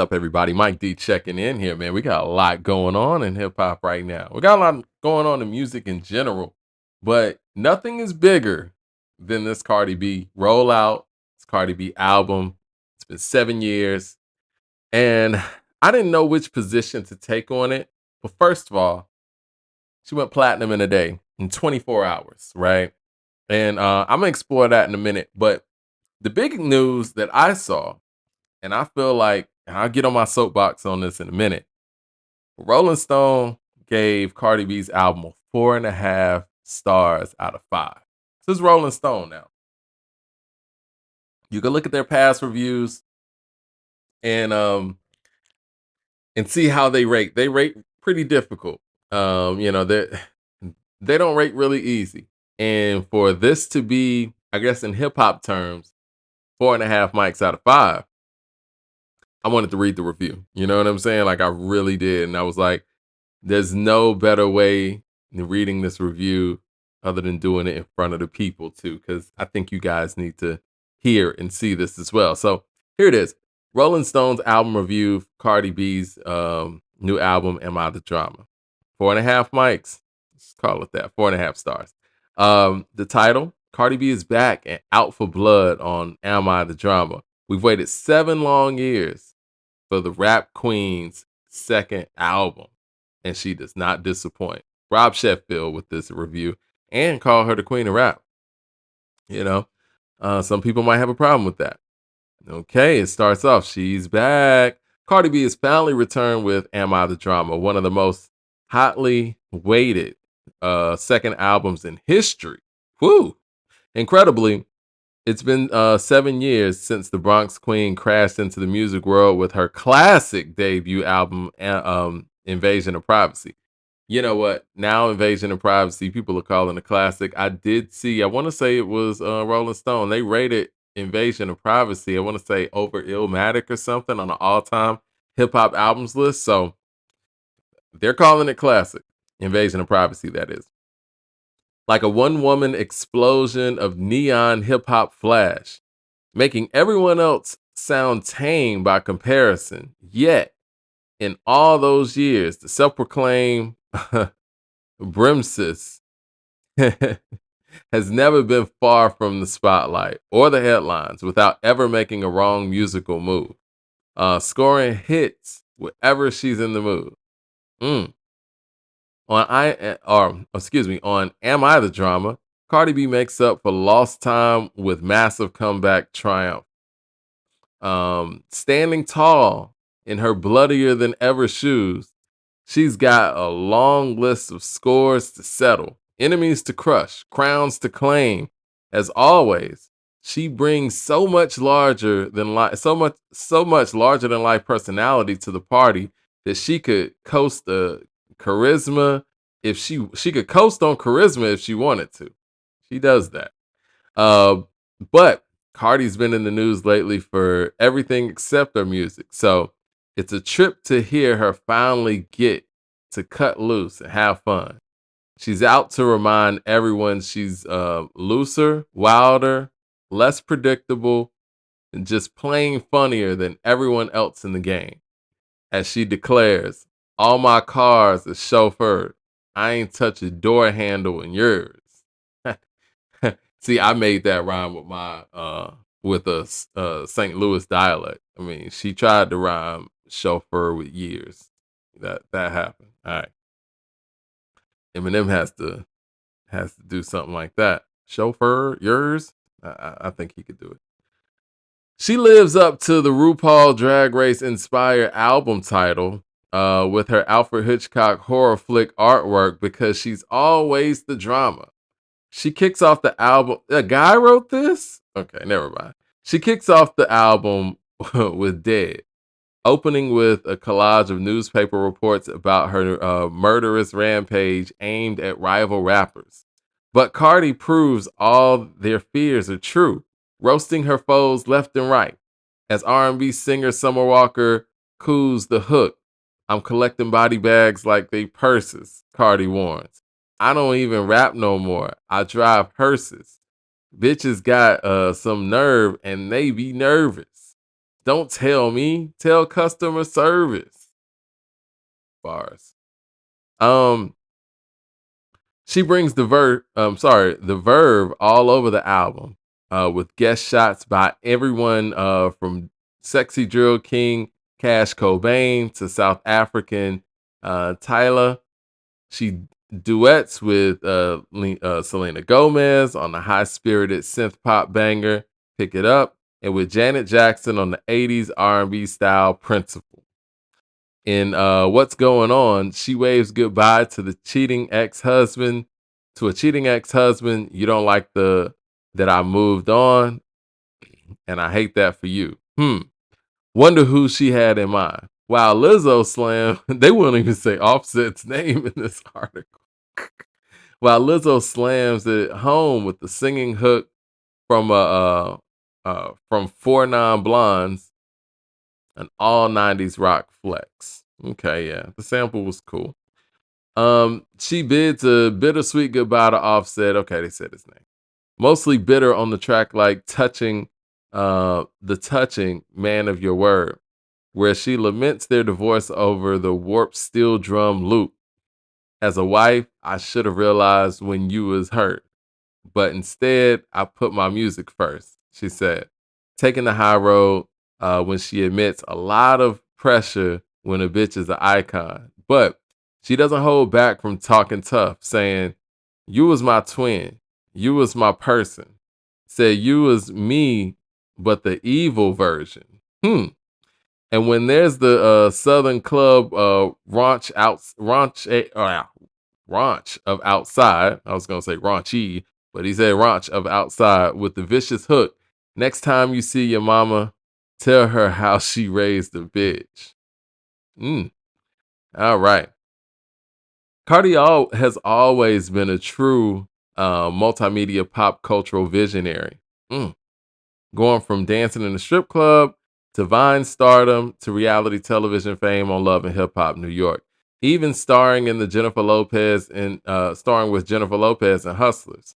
Up, everybody? Mike D checking in here, man. We got a lot going on in hip hop right now. We got a lot going on in music in general, but nothing is bigger than this Cardi B rollout. This Cardi B album. It's been 7 years, and I didn't know which position to take on it. But first of all, she went platinum in a day, in 24 hours, right? And I'm gonna explore that in a minute. But the big news that I saw, and I feel like, and I'll get on my soapbox on this in a minute. Rolling Stone gave Cardi B's album a 4.5 stars out of 5. This is Rolling Stone now. You can look at their past reviews and and see how they rate. They rate pretty difficult. They don't rate really easy. And for this to be, I guess in hip hop terms, 4.5 mics out of 5, I wanted to read the review. You know what I'm saying? Like I really did. And I was like, there's no better way than reading this review other than doing it in front of the people too, because I think you guys need to hear and see this as well. So here it is. Rolling Stone's album review, Cardi B's new album, Am I the Drama? 4.5 mics. Let's call it that. 4.5 stars. The title, Cardi B is back and out for blood on Am I the Drama. We've waited 7 long years for the rap queen's second album, and she does not disappoint. Rob Sheffield with this review and call her the queen of rap. You know, some people might have a problem with that. Okay, it starts off. She's back. Cardi B has finally returned with Am I the Drama, one of the most hotly waited second albums in history. Woo! Incredibly, it's been 7 years since the Bronx Queen crashed into the music world with her classic debut album, Invasion of Privacy. You know what? Now, Invasion of Privacy, people are calling a classic. I did see, I want to say it was Rolling Stone. They rated Invasion of Privacy, I want to say over Illmatic or something on an all time hip hop albums list. So they're calling it classic. Invasion of Privacy, that is. Like a one woman explosion of neon hip hop flash, making everyone else sound tame by comparison. Yet, in all those years, the self proclaimed Brimsis has never been far from the spotlight or the headlines without ever making a wrong musical move, scoring hits wherever she's in the mood. Mm. On Am I the Drama, Cardi B makes up for lost time with massive comeback triumph. Standing tall in her bloodier than ever shoes, she's got a long list of scores to settle, enemies to crush, crowns to claim. As always, she brings so much larger than life personality to the party that she could coast the charisma if she could coast on charisma if she wanted to. She does that. Uh, but Cardi's been in the news lately for everything except her music. So it's a trip to hear her finally get to cut loose and have fun. She's out to remind everyone she's looser, wilder, less predictable, and just plain funnier than everyone else in the game. As she declares, all my cars are chauffeured. I ain't touch a door handle in yours. See, I made that rhyme with my with a St. Louis dialect. I mean, she tried to rhyme chauffeur with years. That happened. All right, Eminem has to do something like that. Chauffeur yours. I think he could do it. She lives up to the RuPaul Drag Race inspired album title with her Alfred Hitchcock horror flick artwork because she's always the drama. She kicks off the album. A guy wrote this? Okay, never mind. She kicks off the album with Dead, opening with a collage of newspaper reports about her murderous rampage aimed at rival rappers. But Cardi proves all their fears are true, roasting her foes left and right. As R&B singer Summer Walker coos the hook, I'm collecting body bags like they purses, Cardi warns. I don't even rap no more. I drive hearses. Bitches got some nerve and they be nervous. Don't tell me, tell customer service. Bars. Um, she brings the verb all over the album, with guest shots by everyone from Sexy Drill King Cash Cobain to South African Tyler. She duets with Selena Gomez on the high spirited synth pop banger "Pick It Up," and with Janet Jackson on the '80s R&B style "Principle." In What's Going On, she waves goodbye to the cheating ex-husband. To a cheating ex-husband, you don't like the that I moved on, and I hate that for you. Wonder who she had in mind. Wow, Lizzo slam. They won't even say Offset's name in this article. While Lizzo slams it home with the singing hook from Four Non Blondes, an all '90s rock flex. Okay, yeah, the sample was cool. She bids a bittersweet goodbye to Offset. Okay, they said his name. Mostly bitter on the track, like the touching man of your word, where she laments their divorce over the warped steel drum loop. As a wife, I should have realized when you was hurt, but instead I put my music first, she said, taking the high road when she admits a lot of pressure when a bitch is an icon. But she doesn't hold back from talking tough, saying, you was my twin. You was my person. Said you was me, but the evil version. And when there's the Southern Club raunch of outside. I was gonna say raunchy, but he said raunch of outside with the vicious hook. Next time you see your mama, tell her how she raised a bitch. All right. Has always been a true multimedia pop cultural visionary. Mm. Going from dancing in the strip club to Vine stardom to reality television fame on Love and Hip Hop New York, even starring with Jennifer Lopez and Hustlers.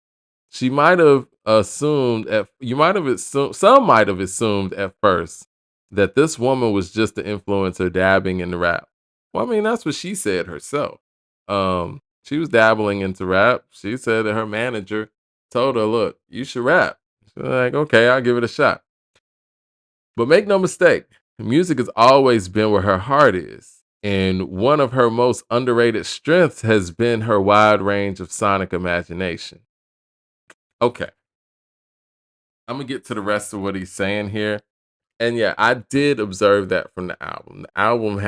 She might have assumed at you might have assumed some might have assumed at first that this woman was just an influencer dabbing in the rap. Well, I mean that's what she said herself. She was dabbling into rap. She said that her manager told her, "Look, you should rap." She's like, "Okay, I'll give it a shot." But make no mistake, music has always been where her heart is. And one of her most underrated strengths has been her wide range of sonic imagination. Okay, I'm gonna get to the rest of what he's saying here. And yeah, I did observe that from the album. The album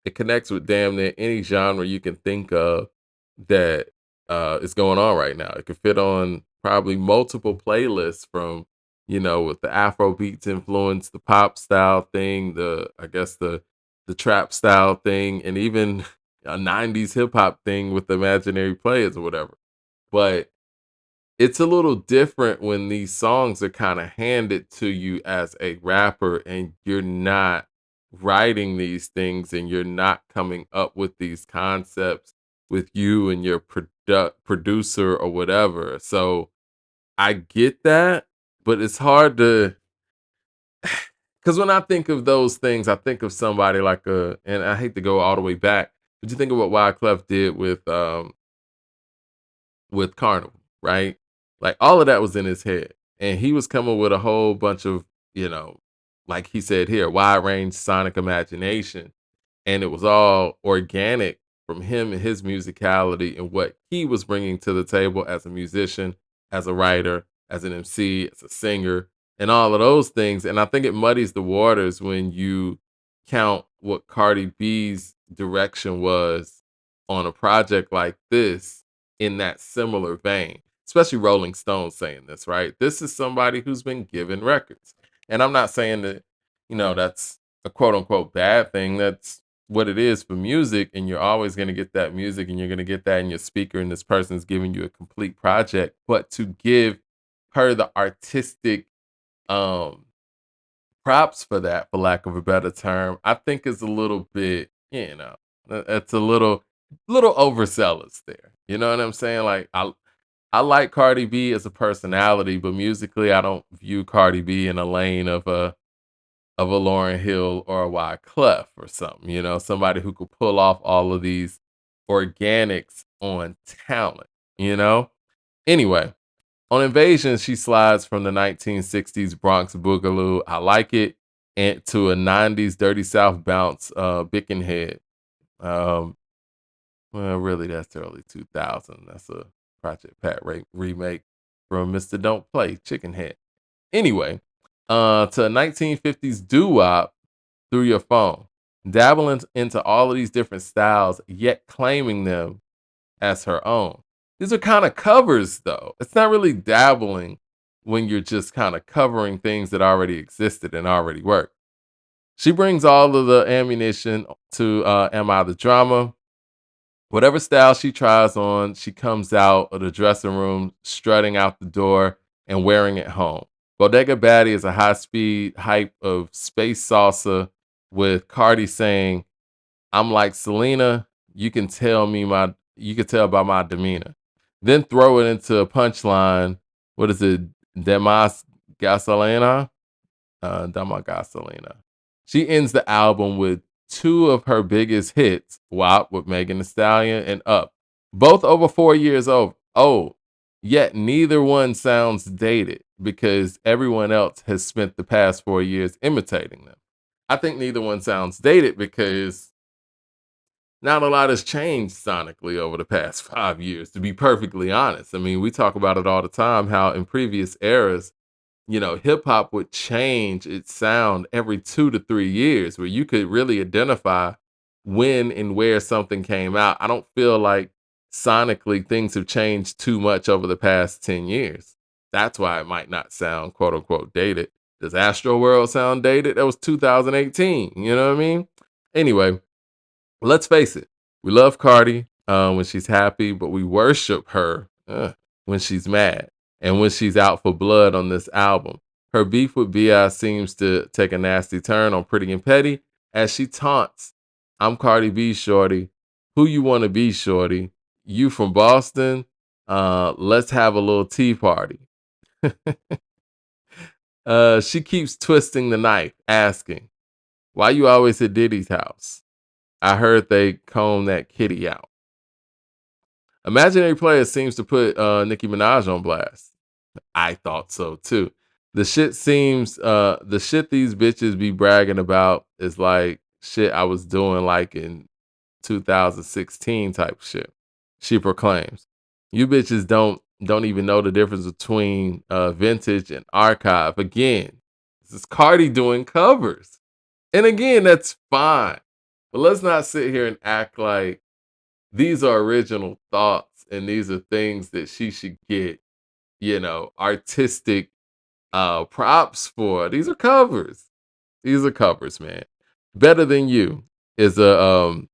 it connects with damn near any genre you can think of that is going on right now. It could fit on probably multiple playlists from, with the Afro beats influence, the pop style thing, the trap style thing, and even a '90s hip hop thing with the imaginary players or whatever. But it's a little different when these songs are kind of handed to you as a rapper and you're not writing these things and you're not coming up with these concepts with you and your producer or whatever. So I get that, but it's hard to because when I think of those things, I think of somebody like and I hate to go all the way back, but you think of what Wyclef did with Carnival, right? Like all of that was in his head. And he was coming with a whole bunch of, you know, like he said here, wide range sonic imagination. And it was all organic from him and his musicality and what he was bringing to the table as a musician, as a writer, as an MC, as a singer, and all of those things. And I think it muddies the waters when you count what Cardi B's direction was on a project like this in that similar vein, especially Rolling Stone saying this, right? This is somebody who's been given records. And I'm not saying that, that's a quote unquote bad thing. That's what it is for music. And you're always going to get that music and you're going to get that in your speaker. And this person's giving you a complete project. But to give her the artistic um, props for that, for lack of a better term, I think is a little bit, it's a little overzealous there. You know what I'm saying? Like I like Cardi B as a personality, but musically, I don't view Cardi B in a lane of a Lauryn Hill or a Wyclef or something, somebody who could pull off all of these organics on talent, you know? Anyway, on Invasion, she slides from the 1960s Bronx Boogaloo, I like it, and to a 90s Dirty South bounce, Bickenhead. Um, well, really, that's early 2000. That's a Project Pat remake from Mr. Don't Play, Chicken Head. Anyway, to a 1950s doo-wop through your phone, dabbling into all of these different styles, yet claiming them as her own. These are kind of covers, though. It's not really dabbling when you're just kind of covering things that already existed and already worked. She brings all of the ammunition to Am I the Drama? Whatever style she tries on, she comes out of the dressing room, strutting out the door and wearing it home. Bodega Baddie is a high speed hype of space salsa with Cardi saying, I'm like Selena, you can tell by my demeanor. Then throw it into a punchline. What is it? Demas Gasolina? Dama Gasolina. She ends the album with two of her biggest hits, WAP with Megan Thee Stallion and Up, both over 4 years old. Yet neither one sounds dated because everyone else has spent the past 4 years imitating them. I think neither one sounds dated because not a lot has changed sonically over the past 5 years, to be perfectly honest. I mean, we talk about it all the time how in previous eras, hip hop would change its sound every 2 to 3 years, where you could really identify when and where something came out. I don't feel like sonically things have changed too much over the past 10 years. That's why it might not sound quote unquote dated. Does Astro World sound dated? That was 2018. You know what I mean? Anyway, let's face it. We love Cardi when she's happy, but we worship her when she's mad and when she's out for blood on this album. Her beef with B.I. seems to take a nasty turn on Pretty and Petty as she taunts, I'm Cardi B, shorty. Who you want to be, shorty? You from Boston? Let's have a little tea party. She keeps twisting the knife, asking, why you always at Diddy's house? I heard they comb that kitty out. Imaginary Player seems to put Nicki Minaj on blast. I thought so too. The shit these bitches be bragging about is like shit I was doing like in 2016 type shit. She proclaims, "You bitches don't even know the difference between vintage and archive." Again, this is Cardi doing covers, and again, that's fine. But let's not sit here and act like these are original thoughts and these are things that she should get, artistic props for. These are covers. These are covers, man. Better Than You is a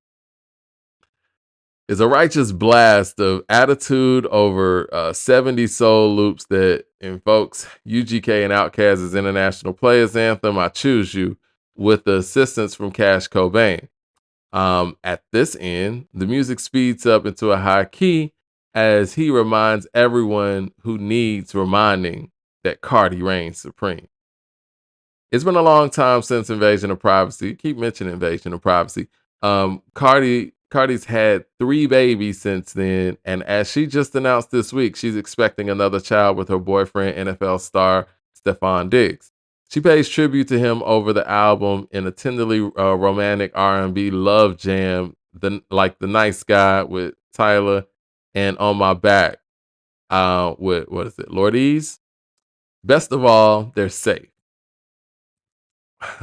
righteous blast of attitude over 70 soul loops that invokes UGK and Outkast's International Players Anthem, I Choose You, with the assistance from Cash Cobain. At this end, the music speeds up into a high key as he reminds everyone who needs reminding that Cardi reigns supreme. It's been a long time since Invasion of Privacy. Keep mentioning Invasion of Privacy. Cardi's had 3 babies since then, and as she just announced this week, she's expecting another child with her boyfriend, NFL star Stephon Diggs. She pays tribute to him over the album in a tenderly romantic R&B love jam, the Nice Guy with Tyler, and On My Back with what is it, Lordeez. Best of all, they're safe.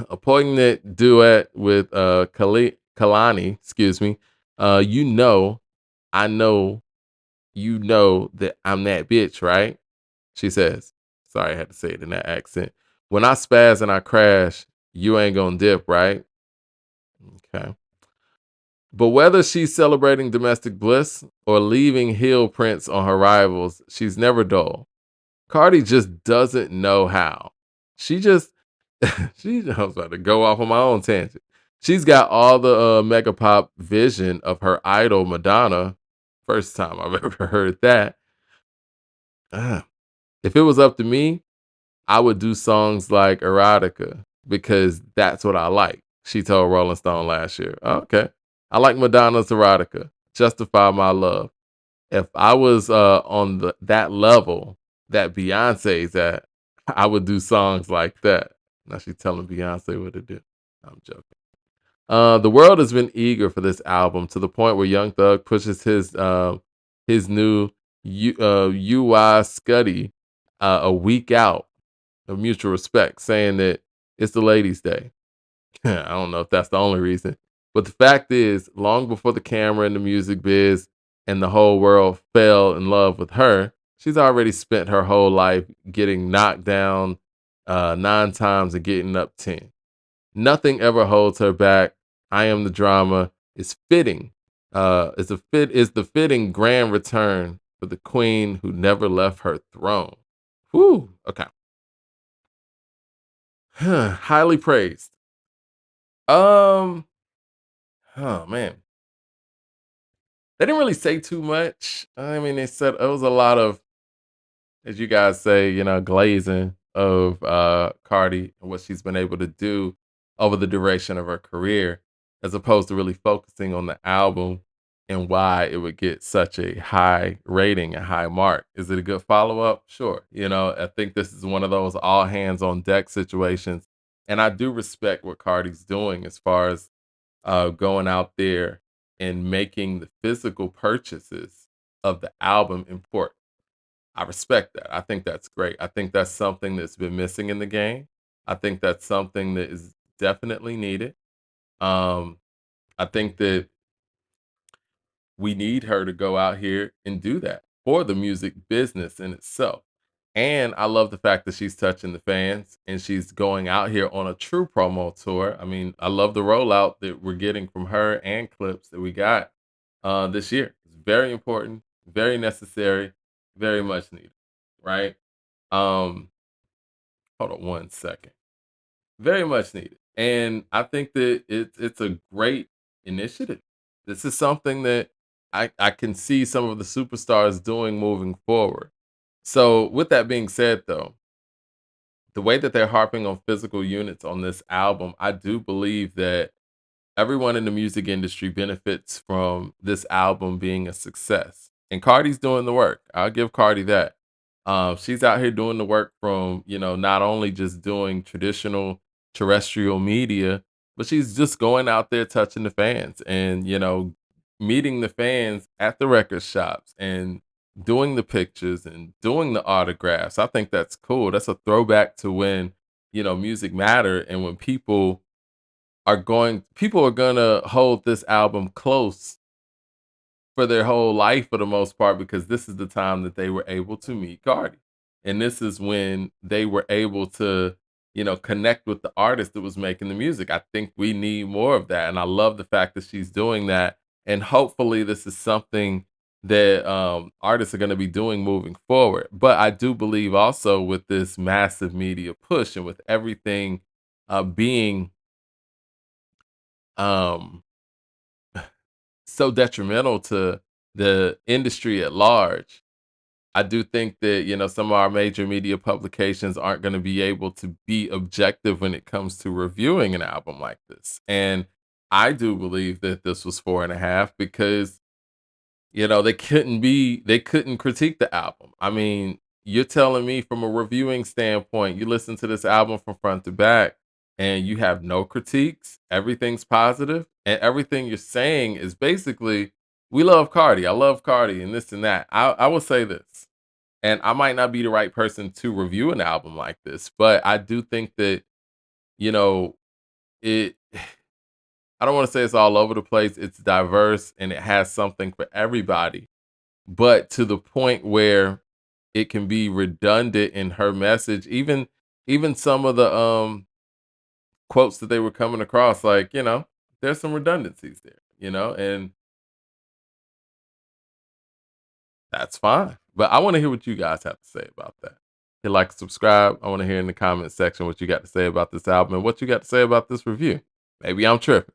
A poignant duet with Kalani, excuse me. I know, you know that I'm that bitch, right? She says. Sorry, I had to say it in that accent. When I spaz and I crash, you ain't gonna dip, right? Okay. But whether she's celebrating domestic bliss or leaving heel prints on her rivals, she's never dull. Cardi just doesn't know how. She just, I was about to go off on my own tangent. She's got all the mega pop vision of her idol Madonna. First time I've ever heard that. Ah, if it was up to me, I would do songs like Erotica because that's what I like. She told Rolling Stone last year. "Oh, okay. I like Madonna's Erotica. Justify My Love. If I was on that level that Beyonce's at, I would do songs like that." Now she's telling Beyonce what to do. I'm joking. The world has been eager for this album to the point where Young Thug pushes his new UI Scuddy a week out of mutual respect, saying that it's the ladies' day. I don't know if that's the only reason, but the fact is, long before the camera and the music biz and the whole world fell in love with her, she's already spent her whole life getting knocked down 9 times and getting up 10. Nothing ever holds her back. I Am the Drama is fitting. Is the fitting grand return for the queen who never left her throne. Whew. Okay. Highly praised. Um. Oh man, they didn't really say too much. I mean, they said it was a lot of, as you guys say, glazing of Cardi and what she's been able to do over the duration of her career, as opposed to really focusing on the album and why it would get such a high rating, a high mark. Is it a good follow up? Sure. I think this is one of those all hands on deck situations. And I do respect what Cardi's doing as far as going out there and making the physical purchases of the album important. I respect that. I think that's great. I think that's something that's been missing in the game. I think that's something that is definitely needed. Um, I think that we need her to go out here and do that for the music business in itself. And I love the fact that she's touching the fans and she's going out here on a true promo tour. I mean, I love the rollout that we're getting from her and clips that we got this year. It's very important, very necessary, very much needed, right? Um, Hold on one second. Very much needed. And I think that it's a great initiative. This is something that I can see some of the superstars doing moving forward. So with that being said though, the way that they're harping on physical units on this album, I do believe that everyone in the music industry benefits from this album being a success. And Cardi's doing the work. I'll give Cardi that. She's out here doing the work from, not only just doing traditional terrestrial media, but she's just going out there touching the fans and, meeting the fans at the record shops and doing the pictures and doing the autographs. I think that's cool. That's a throwback to when, music mattered and when people are gonna hold this album close for their whole life for the most part because this is the time that they were able to meet Cardi. And this is when they were able to, connect with the artist that was making the music. I think we need more of that. And I love the fact that she's doing that. And hopefully this is something that artists are going to be doing moving forward. But I do believe also with this massive media push and with everything being um so detrimental to the industry at large. I do think that, some of our major media publications aren't going to be able to be objective when it comes to reviewing an album like this. And I do believe that this was 4.5 because they couldn't critique the album. I mean, you're telling me from a reviewing standpoint, you listen to this album from front to back and you have no critiques, everything's positive, and everything you're saying is basically, we love Cardi. I love Cardi and this and that. I will say this, and I might not be the right person to review an album like this, but I do think that, you know, it I don't want to say it's all over the place. It's diverse and it has something for everybody, but to the point where it can be redundant in her message. Even some of the quotes that they were coming across, like, there's some redundancies there, and that's fine. But I want to hear what you guys have to say about that. Hit like, subscribe. I want to hear in the comment section what you got to say about this album and what you got to say about this review. Maybe I'm tripping.